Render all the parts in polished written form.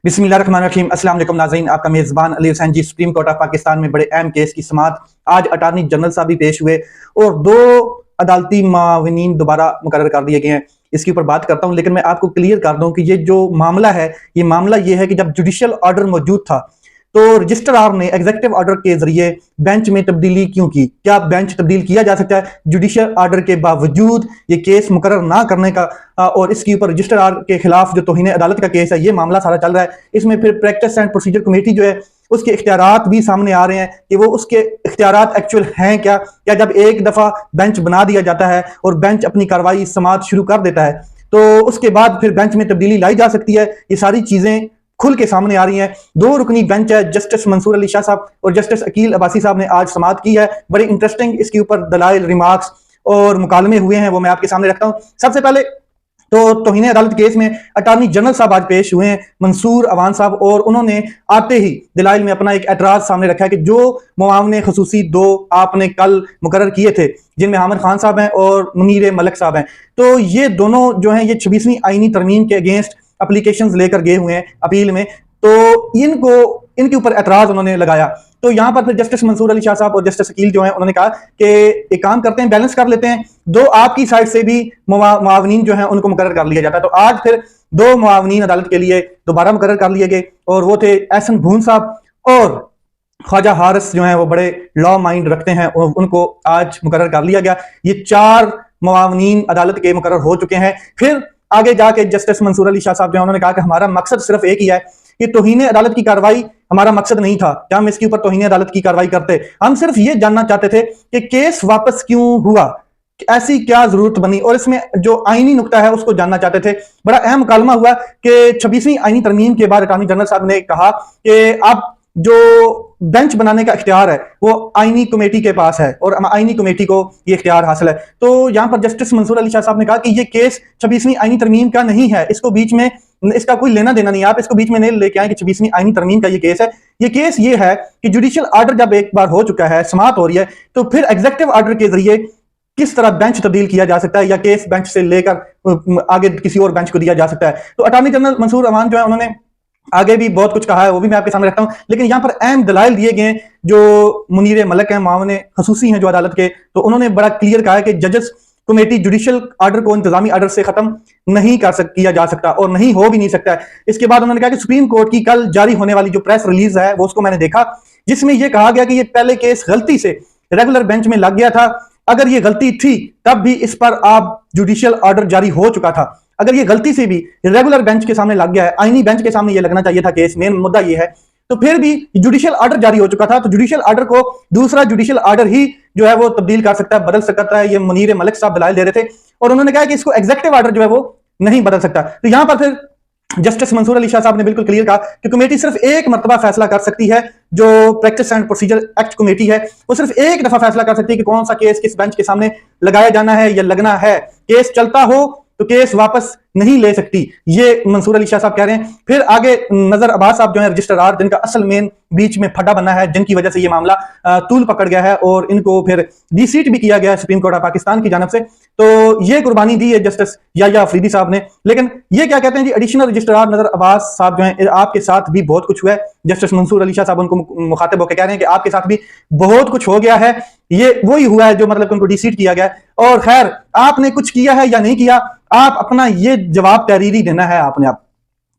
बिस्मिल्लाहिर्रहमानिर्रहीम। अस्सलाम वालेकुम नाज़रीन, आपका मेज़बान अली हुसैन जी। सुप्रीम कोर्ट ऑफ पाकिस्तान में बड़े अहम केस की समाअत आज अटारनी जनरल साहब भी पेश हुए और दो अदालती माविनीन दोबारा मुकर्रर कर दिए गए हैं। इसके ऊपर बात करता हूँ, लेकिन मैं आपको क्लियर कर दूं कि ये जो मामला है, ये मामला ये है कि जब जुडिशियल ऑर्डर मौजूद था तो रजिस्ट्रार ने एग्जीक्यूटिव ऑर्डर के जरिए बेंच में तब्दीली क्यों की? क्या बेंच तब्दील किया जा सकता है जुडिशियल ऑर्डर के बावजूद ये केस मुकर्रर ना करने का? और इसके ऊपर रजिस्ट्रार के खिलाफ जो तौहीन अदालत का केस है, ये मामला सारा चल रहा है। इसमें फिर प्रैक्टिस एंड प्रोसीजर कमेटी जो है उसके इख्तियारात भी सामने आ रहे हैं कि वो उसके इख्तियारात एक्चुअल हैं क्या? क्या जब एक दफा बेंच बना दिया जाता है और बेंच अपनी कार्रवाई समाअत शुरू कर देता है तो उसके बाद फिर बेंच में तब्दीली लाई जा सकती है? ये सारी चीजें खुल के सामने आ रही हैं। दो रुकनी बेंच है, जस्टिस मंसूर अली शाह साहब और जस्टिस अकील अब्बासी साहब ने आज समाअत की है। बड़े इंटरेस्टिंग इसके ऊपर दलाइल, रिमार्क्स और मुकालमे हुए हैं, वो मैं आपके सामने रखता हूं। सबसे पहले तो तौहीन अदालत केस में अटॉर्नी जनरल साहब आज पेश हुए हैं, मंसूर अवान साहब, और उन्होंने आते ही दलाइल में अपना एक एतराज सामने रखा है कि जो मुआवने खसूसी दो आपने कल मुकर्रर किए थे, जिनमें आमिर खान साहब हैं और मुनीर मलिक साहब हैं, तो ये दोनों जो हैं ये 26वीं आईनी तरमीम के अगेंस्ट एप्लीकेशंस लेकर गए हुए हैं अपील में, तो इनके ऊपर एतराज उन्होंने लगाया। तो यहां पर फिर जस्टिस मंसूर अली शाह साहब और जस्टिस अकील जो हैं उन्होंने कहा कि एक काम करते हैं, बैलेंस कर लेते हैं, दो आपकी साइड से भी मुआवनीन जो हैं उनको मुकर्रर कर लिया जाता है। तो आज फिर दो मुआवनीन अदालत के लिए दोबारा मुकर्रर कर लिए गए और वो थे एहसन भून साहब और ख्वाजा हारिस जो हैं वो बड़े लॉ माइंड रखते हैं और उनको आज मुकर्रर कर लिया गया। ये चार मुआवनीन अदालत के मुकर्रर हो चुके हैं। फिर आगे जाके जस्टिस मंसूर अली शाह साहब जो हैं उन्होंने कहा कि हमारा मकसद सिर्फ एक ही है कि तौहीन अदालत की कार्रवाई हमारा मकसद नहीं था कि हम इसके ऊपर तौहीन अदालत की कार्रवाई करते, हम सिर्फ ये जानना चाहते थे कि केस वापस क्यों हुआ, ऐसी क्या जरूरत बनी, और इसमें जो आईनी नुक्ता है उसको जानना चाहते थे। बड़ा अहम मुकालमा हुआ कि 26वीं आईनी तरमीम के बाद अटॉर्नी जनरल साहब ने कहा कि अब जो बेंच बनाने का इख्तियार है वो आईनी कमेटी के पास है और आईनी कमेटी को ये इख्तियार हासिल है। तो यहां पर जस्टिस मंसूर अली शाह साहब ने कहा कि ये केस 26वीं आईनी तरमीम का नहीं है, इसको बीच में इसका कोई लेना देना नहीं, आप इसको बीच में नहीं लेके आए कि 26वीं आईनी तरमीम का ये केस है। ये केस ये है कि जुडिशियल ऑर्डर जब एक बार हो चुका है, समाअत हो रही है, तो फिर एग्जीक्यूटिव ऑर्डर के जरिए किस तरह बेंच तब्दील किया जा सकता है या केस बेंच से लेकर आगे किसी और बेंच को दिया जा सकता है। तो अटॉर्नी जनरल मंसूर अवान जो है उन्होंने आगे भी बहुत कुछ कहा है, वो भी मैं आपके सामने रखता हूं, लेकिन यहां पर अहम दलाइल दिए गए हैं। जो मुनीर मलिक हैं, मामले खसूसी हैं जो अदालत के, तो उन्होंने बड़ा क्लियर कहा है कि जजेस कमेटी जुडिशियल ऑर्डर को इंतजामी ऑर्डर से खत्म नहीं किया जा सकता और नहीं हो भी नहीं सकता है। इसके बाद उन्होंने कहा कि सुप्रीम कोर्ट की कल जारी होने वाली जो प्रेस रिलीज है वो उसको मैंने देखा, जिसमें यह कहा गया कि ये पहले केस गलती से रेगुलर बेंच में लग गया था। अगर ये गलती थी तब भी इस पर आप जुडिशियल ऑर्डर जारी हो चुका था। अगर ये गलती से भी रेगुलर बेंच के सामने लग गया है, आईनी बेंच के सामने ये लगना चाहिए था केस, मेन मुद्दा ये है, तो फिर भी जुडिशियल ऑर्डर जारी हो चुका था, तो जुडिशियल ऑर्डर को दूसरा जुडिशियल ऑर्डर ही जो है वो तब्दील कर सकता है, बदल सकता है। ये मुनीर मलिक साहब दलाइल दे रहे थे और उन्होंने कहा कि इसको एग्जीक्यूटिव ऑर्डर जो है वो नहीं बदल सकता। तो यहां पर फिर जस्टिस मंसूर अली शाह साहब ने बिल्कुल क्लियर कहा कि कमेटी सिर्फ एक मरतबा फैसला कर सकती है, जो practice and procedure act committee है वो सिर्फ एक दफा फैसला कर सकती है कि कौन सा केस किस बेंच के सामने लगाया जाना है या लगना है। केस चलता हो तो केस वापस नहीं ले सकती, ये मंसूर अली शाह साहब कह रहे हैं। फिर आगे नजर अब्बास साहब जो है रजिस्ट्रार, जिनका असल मेन बीच में फटा बना है, जिनकी वजह से ये मामला तूल पकड़ गया है और इनको फिर डीसीट भी किया गया है सुप्रीम कोर्ट ऑफ पाकिस्तान की जानब से, तो ये कुर्बानी दी है जस्टिस याया अफरीदी साहब ने। लेकिन ये क्या कहते हैं जी, एडिशनल रजिस्ट्रार नजर अब्बास साहब जो है आपके साथ भी बहुत कुछ हुआ है। जस्टिस मंसूर अली शाह साहब उनको मुखातिब होकर कह रहे हैं कि आपके साथ भी बहुत कुछ हो गया है, ये वही हुआ है जो मतलब उनको डीसीट किया गया है, और खैर आपने कुछ किया है या नहीं किया, आप अपना ये जवाब तहरीरी देना है आपने। आप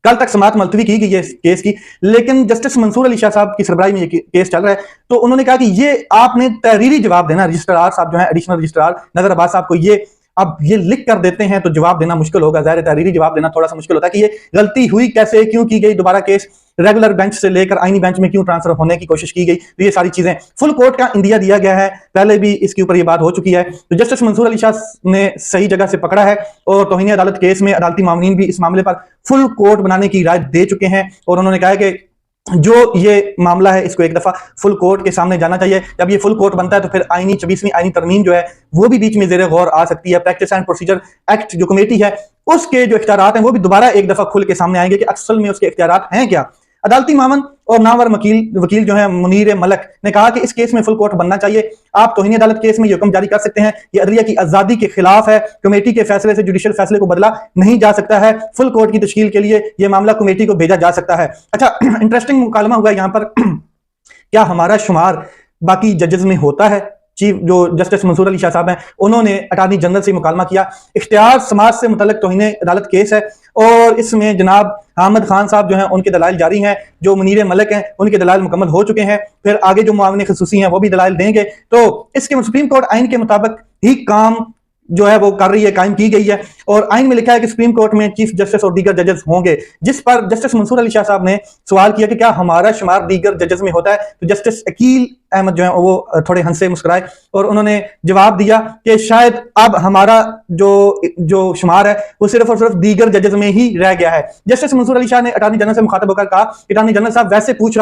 कल तक समाअत मुलतवी की गई है केस की, लेकिन जस्टिस मंसूर अली शाह साहब की सरबराही में ये केस चल रहा है, तो उन्होंने कहा कि ये आपने तहरीरी जवाब देना। रजिस्ट्रार साहब जो है एडिशनल रजिस्ट्रार नजर अब्बास साहब को ये अब ये लिख कर देते हैं तो जवाब देना मुश्किल होगा, ज़ाहिर तहरीरी जवाब देना थोड़ा सा मुश्किल होता है कि ये गलती हुई कैसे, क्यों की गई, दोबारा केस रेगुलर बेंच से लेकर आईनी बेंच में क्यों ट्रांसफर होने की कोशिश की गई। तो ये सारी चीजें फुल कोर्ट का इंडिया दिया गया है, पहले भी इसके ऊपर ये बात हो चुकी है। तो जस्टिस मंसूर अली शाह ने सही जगह से पकड़ा है और तौहीन अदालत केस में अदालती मामलीन भी इस मामले पर फुल कोर्ट बनाने की राय दे चुके हैं और उन्होंने कहा कि जो ये मामला है इसको एक दफा फुल कोर्ट के सामने जाना चाहिए। जब ये फुल कोर्ट बनता है तो फिर आईनी 26वीं आईनी तरमीम जो है वो भी बीच में जेर गौर आ सकती है। प्रैक्टिस एंड प्रोसीजर एक्ट जो कमेटी है उसके जो इख्तियारात हैं वो भी दोबारा एक दफा खुल के सामने आएंगे कि असल में उसके इख्तियारात हैं क्या। अदालती मामन और नामवर वकील जो है मुनीर मलक ने कहा कि इस केस में फुल कोर्ट बनना चाहिए। आप तौहीन अदालत केस में ये हुक्म जारी कर सकते हैं, ये अदलिया की आजादी के खिलाफ है, कमेटी के फैसले से जुडिशियल फैसले को बदला नहीं जा सकता है, फुल कोर्ट की तश्कील के लिए यह मामला कमेटी को भेजा जा सकता है। अच्छा, इंटरेस्टिंग मुकालमा हुआ यहाँ पर क्या हमारा शुमार बाकी जजेस में होता है? चीफ जो जस्टिस मंसूर अली शाह साहब हैं, उन्होंने अटॉर्नी जनरल से मुकालमा किया। इख्तियार समाज से मुतल्लिक तौहीन अदालत केस है और इसमें जनाब अहमद खान साहब जो हैं उनके दलाइल जारी हैं, जो मुनीर मलक हैं उनके दलाइल मुकम्मल हो चुके हैं, फिर आगे जो मुआविन खसूसी हैं वो भी दलाइल देंगे। तो इसके सुप्रीम कोर्ट आइन के मुताबिक ही काम जो है वो कर रही है, कायम की गई है और आइन में लिखा है कि सुप्रीम कोर्ट में चीफ जस्टिस और दीगर जजेस होंगे। जिस पर जस्टिस मंसूर अली शाह साहब ने सवाल किया कि क्या हमारा शुमार दीगर जजेस में होता है, तो जस्टिस अकील अहमद जो है वो थोड़े हंसे मुस्कुराए और उन्होंने जवाब दिया कि शायद अब हमारा जो शुमार है वो सिर्फ और सिर्फ दीगर जजेस में ही रह गया है। जस्टिस मंसूर अली शाह ने अटॉर्नी जनरल से मुखातब होकर कहा कि अटॉर्नी जनरल साहब वैसे पूछ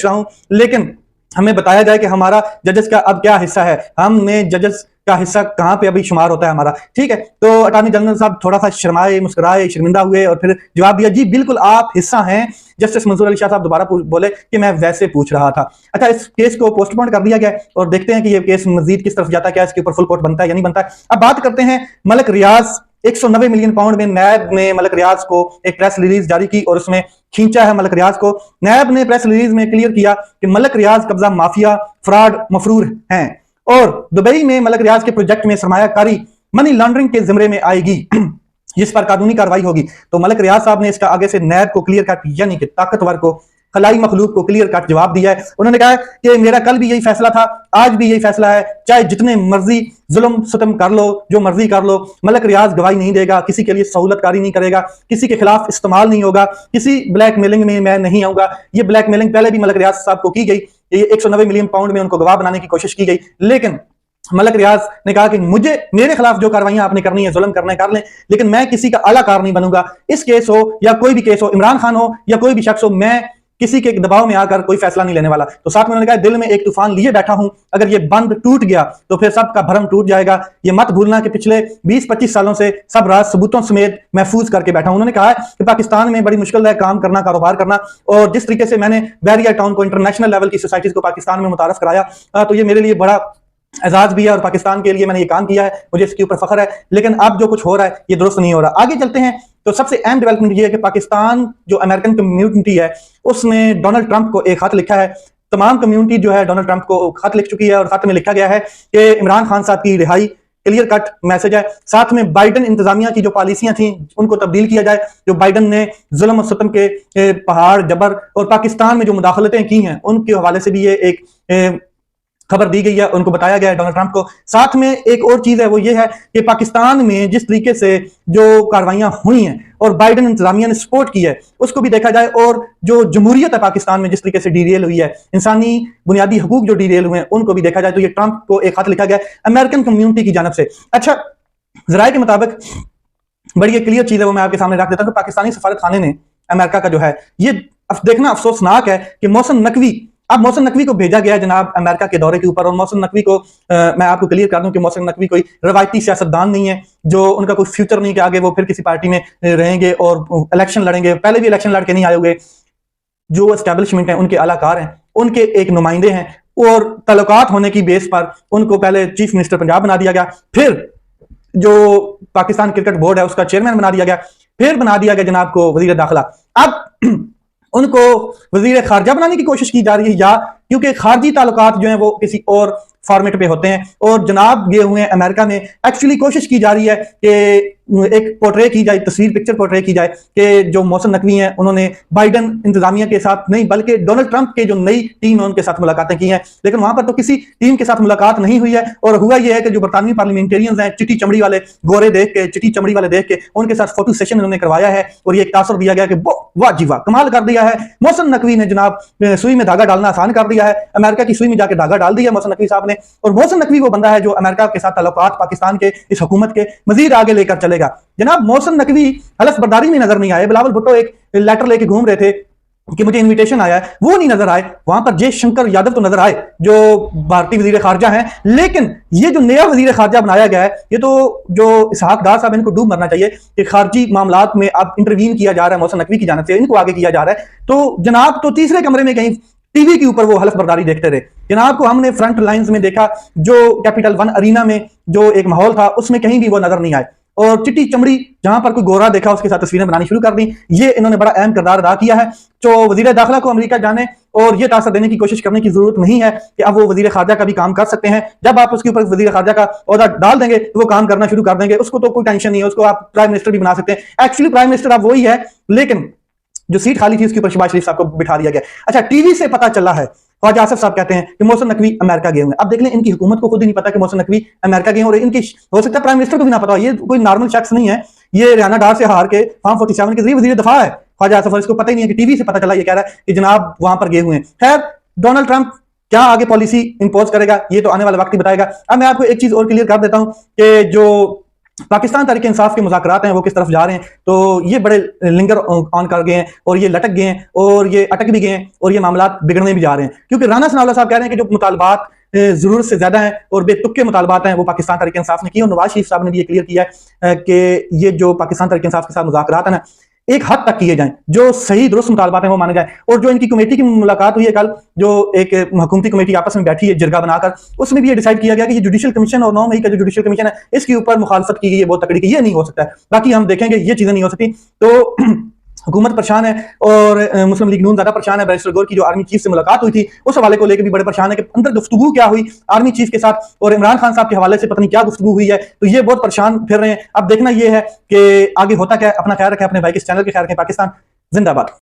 रहा हूं, लेकिन हमें बताया जाए कि हमारा जजेस का अब क्या हिस्सा है, हमने जजेस का हिस्सा कहां पे अभी शुमार होता है हमारा। ठीक है, तो अटॉर्नी जनरल साहब थोड़ा सा शर्माए, मुस्कुराए, शर्मिंदा हुए और फिर जवाब दिया, जी बिल्कुल आप हिस्सा हैं। जस्टिस मंसूर अली शाह साहब दोबारा बोले कि मैं वैसे पूछ रहा था। अच्छा, इस केस को पोस्टपोन कर दिया गया और देखते हैं कि ये केस मजीद किस तरफ जाता है, क्या इसके ऊपर फुल कोर्ट बनता है या नहीं बनता है। अब बात करते हैं मलक रियाज। 190 मिलियन पाउंड में नैब ने मलक रियाज को एक प्रेस रिलीज जारी की और उसमें खींचा है मलक रियाज को। नैब ने प्रेस रिलीज में क्लियर किया कि मलक रियाज कब्जा माफिया, फ्रॉड, मफरूर हैं और दुबई में मलक रियाज के प्रोजेक्ट में सरमायाकारी मनी लॉन्ड्रिंग के जिम्मे में आएगी जिस पर कानूनी कार्रवाई होगी। तो मलक रियाज साहब ने इसका आगे से नैब को क्लियर कट यानी कि ताकतवर को, खलाई मखलूक को क्लियर कट जवाब दिया है। उन्होंने कहा कि मेरा कल भी यही फैसला था, आज भी यही फैसला है, चाहे जितने मर्जी जुल्म सितम कर लो, जो मर्जी कर लो, मलक रियाज गवाही नहीं देगा, किसी के लिए सहूलतकारी नहीं करेगा, किसी के खिलाफ इस्तेमाल नहीं होगा, किसी ब्लैकमेलिंग में मैं नहीं आऊंगा। ये ब्लैकमेलिंग पहले भी मलक रियाज साहब को की गई, ये 190 मिलियन पाउंड में उनको गवाह बनाने की कोशिश की गई, लेकिन मलक रियाज ने कहा कि मेरे खिलाफ जो कार्रवाइयां आपने करनी है, जुल्म करने कर लें, लेकिन मैं किसी का आलाकार नहीं बनूंगा। इस केस हो या कोई भी केस हो, इमरान खान हो या कोई भी शख्स हो, मैं किसी के दबाव में आकर कोई फैसला नहीं लेने वाला। तो साथ में उन्होंने कहा दिल में एक तूफान लिए बैठा हूं, अगर ये बंद टूट गया तो फिर सबका भरम टूट जाएगा। ये मत भूलना कि पिछले 20-25 सालों से सब राज सबूतों समेत महफूज करके बैठा हूं। उन्होंने कहा कि पाकिस्तान में बड़ी मुश्किल है काम करना, कारोबार करना, और जिस तरीके से मैंने बैरिया टाउन को इंटरनेशनल लेवल की सोसाइटीज को पाकिस्तान में मुतारफ कराया, तो ये मेरे लिए बड़ा एजाज भी है और पाकिस्तान के लिए मैंने ये काम किया है, मुझे इसके ऊपर फख्र है। लेकिन अब जो कुछ हो रहा है ये दुरुस्त नहीं हो रहा। आगे चलते हैं तो सबसे अहम डेवलपमेंट ये है कि पाकिस्तान जो अमेरिकन कम्युनिटी है उसने डोनाल्ड ट्रंप को एक खत लिखा है। तमाम कम्युनिटी जो है डोनाल्ड ट्रंप को खत लिख चुकी है और खत में लिखा गया है कि इमरान खान साहब की रिहाई, क्लियर कट मैसेज है। साथ में बाइडन इंतजामिया की जो पॉलिसियां थी उनको तब्दील किया जाए, जो बाइडन ने जुल्म और सितम के पहाड़ जबर और पाकिस्तान में जो मुदाखलतें की हैं उनके हवाले से भी ये एक खबर दी गई है, उनको बताया गया है डोनाल्ड ट्रंप को। साथ में एक और चीज है वो ये है कि पाकिस्तान में जिस तरीके से जो कार्रवाइयां हुई हैं और बाइडन इंतजामिया ने सपोर्ट की है उसको भी देखा जाए, और जो जमहूरियत है पाकिस्तान में जिस तरीके से डीरेल हुई है, इंसानी बुनियादी हकूक जो डीरेल हुए हैं उनको भी देखा जाए। तो ये ट्रंप को एक खत लिखा गया अमेरिकन कम्युनिटी की जानब से। अच्छा, जराये के मुताबिक बड़ी एक क्लियर चीज है वो मैं आपके सामने रख देता हूँ कि पाकिस्तानी सफारत खाने ने अमेरिका का जो है ये देखना अफसोसनाक है कि मोहसिन नकवी को भेजा गया जनाब अमेरिका के दौरे के ऊपर। और मोहसिन नकवी को मैं आपको क्लियर कर दूं कि मोहसिन नकवी कोई रवायती सियासतदान नहीं है, जो उनका कोई फ्यूचर नहीं कि आगे वो फिर किसी पार्टी में रहेंगे और इलेक्शन लड़ेंगे। पहले भी इलेक्शन लड़के नहीं आए हुए। जो एस्टेब्लिशमेंट है उनके अलाकार हैं, उनके एक नुमाइंदे हैं और तल्लुकात होने की बेस पर उनको पहले चीफ मिनिस्टर पंजाब बना दिया गया, फिर जो पाकिस्तान क्रिकेट बोर्ड है उसका चेयरमैन बना दिया गया, फिर बना दिया गया जनाब को वजीर दाखिला। अब उनको वजीर खारजा बनाने की कोशिश की जा रही है, या क्योंकि खारजी ताल्लुकात जो हैं वो किसी और फॉर्मेट पे होते हैं और जनाब गए हुए हैं अमेरिका में। एक्चुअली कोशिश की जा रही है कि एक पोर्ट्रे की जाए, पिक्चर पोर्ट्रे की जाए कि जो मोहसिन नकवी हैं उन्होंने बाइडन इंतजामिया के साथ नहीं बल्कि डोनाल्ड ट्रंप के जो नई टीम है उनके साथ मुलाकातें की हैं, लेकिन वहां पर तो किसी टीम के साथ मुलाकात नहीं हुई है। और हुआ यह है कि जो बरतानवी पार्लियामेंटेरियंस हैं, चिट्टी चमड़ी वाले गोरे देख के, चिट्टी चमड़ी वाले देख के उनके साथ फोटो सेशन उन्होंने करवाया है और ये एक तासर दिया गया कि वाह जी वाह, कमाल कर दिया है मोहसिन नकवी ने, जनाब सुई में धागा डालना आसान कर दिया है, अमेरिका की सुई में जाकर धागा डाल दिया मोहसिन नकवी साहब ने। और मोहसिन नकवी वो बंदा है जो अमेरिका के साथ ताल्लुकात पाकिस्तान के इस हुकूमत के मजीद आगे लेकर चलेगा। जनाब मोहसिन नकवी हलफ बर्दारी में नजर नहीं आए। बिलावल भुट्टो एक लेटर लेके घूम रहे थे कि मुझे इनविटेशन आया है, वो नहीं नजर आए। वहां पर जयशंकर यादव तो नजर आए जो भारतीय वजीर खारजा हैं, लेकिन ये जो नया वजीर खारजा बनाया गया है, ये तो जो इसहाक डार साहब, इनको डूब मरना चाहिए कि खारजी मामलात में अब इंटरवीन किया जा रहा है मोहसिन नकवी की जानिब से, इनको आगे किया जा रहा है। तो जनाब तो तीसरे कमरे में कहीं टीवी के ऊपर वो हलफ बर्दारी देखते रहे। जनाब को हमने फ्रंट लाइंस में देखा, जो कैपिटल वन अरीना में जो एक माहौल था उसमें कहीं भी वो नजर नहीं आए। और चिट्टी चमड़ी जहां पर कोई गोरा देखा उसके साथ तस्वीरें बनानी शुरू कर दी। ये इन्होंने बड़ा अहम किरदार अदा किया है। तो वजीर दाखिला को अमेरिका जाने और ये तासर देने की कोशिश करने की जरूरत नहीं है कि अब वो वजीर खारजा का भी काम कर सकते हैं। जब आप उसके ऊपर वजीर खारजा का ओहदा डाल देंगे तो वो काम करना शुरू कर देंगे, उसको तो कोई टेंशन नहीं है, उसको आप प्राइम मिनिस्टर भी बना सकते हैं। एक्चुअली प्राइम मिनिस्टर अब वही है, लेकिन जो सीट खाली थी उसके ऊपर शहबाज शरीफ साहब को बिठा दिया गया। अच्छा, टीवी से पता चला है, ख्वाजा आसिफ साहब कहते हैं कि मोहसिन नकवी अमेरिका गए हुए। अब देख लें, इनकी हुकूमत को खुद ही नहीं पता कि मोहसिन नकवी अमेरिका गए, और इनकी हो सकता है प्राइम मिनिस्टर को भी ना पता हो। ये कोई नॉर्मल शख्स नहीं है, ये रियाना डार से हार के फॉर्म 47 के जरिए वजीर दफा है ख्वाजा आसिफ, इसको पता ही नहीं है कि टीवी से पता चला, ये कह रहा है कि जनाब वहां पर गए हुए हैं। खैर, डोनाल्ड ट्रंप क्या आगे पॉलिसी इंपोज करेगा ये तो आने वाला वक्त ही बताएगा। अब मैं आपको एक चीज और क्लियर कर देता हूं कि जो पाकिस्तान तहरीक इंसाफ के मुज़ाकरात हैं वो किस तरफ जा रहे हैं। तो ये बड़े लिंगर ऑन कर गए हैं, और ये लटक गए हैं, और ये अटक भी गए हैं, और ये मामलात बिगड़ने भी जा रहे हैं। क्योंकि राना सनाउल्लाह साहब कह रहे हैं कि जो मुतालबात जरूरत से ज्यादा हैं और बेतुके मुतालबात हैं वो पाकिस्तान तहरीक इंसाफ ने किए, और नवाज शरीफ साहब ने भी ये क्लियर किया है कि ये जो पाकिस्तान तहरीक इंसाफ के साथ मुज़ाकरात है ना, एक हद तक किए जाएं, जो सही दुरुस्त मुतालबात हैं वो माने जाएं। और जो इनकी कमेटी की मुलाकात हुई है कल, जो एक हुकूमती कमेटी आपस में बैठी है जिरगा बनाकर, उसमें भी ये डिसाइड किया गया कि ये जुडिशियल कमीशन और 9 मई का जो जुडिशियल कमीशन है इसके ऊपर मुखालफत की गई है बहुत तकड़ी की, ये नहीं हो सकता है। बाकी हम देखेंगे, ये चीजें नहीं हो सकती। तो हुकूमत परेशान है, और मुस्लिम लीग नून ज्यादा परेशान है। बैरिस्टर गौर की जो आर्मी चीफ से मुलाकात हुई थी उस हवाले को लेकर भी बड़े परेशान है कि अंदर गुफ्तगू क्या हुई आर्मी चीफ के साथ, और इमरान खान साहब के हवाले से पता नहीं क्या गुफ्तगू हुई है। तो ये बहुत परेशान फिर रहे हैं। अब देखना ये है कि आगे होता क्या है। अपना ख्याल रखें, अपने भाई के चैनल के ख्याल रखें। पाकिस्तान जिंदाबाद।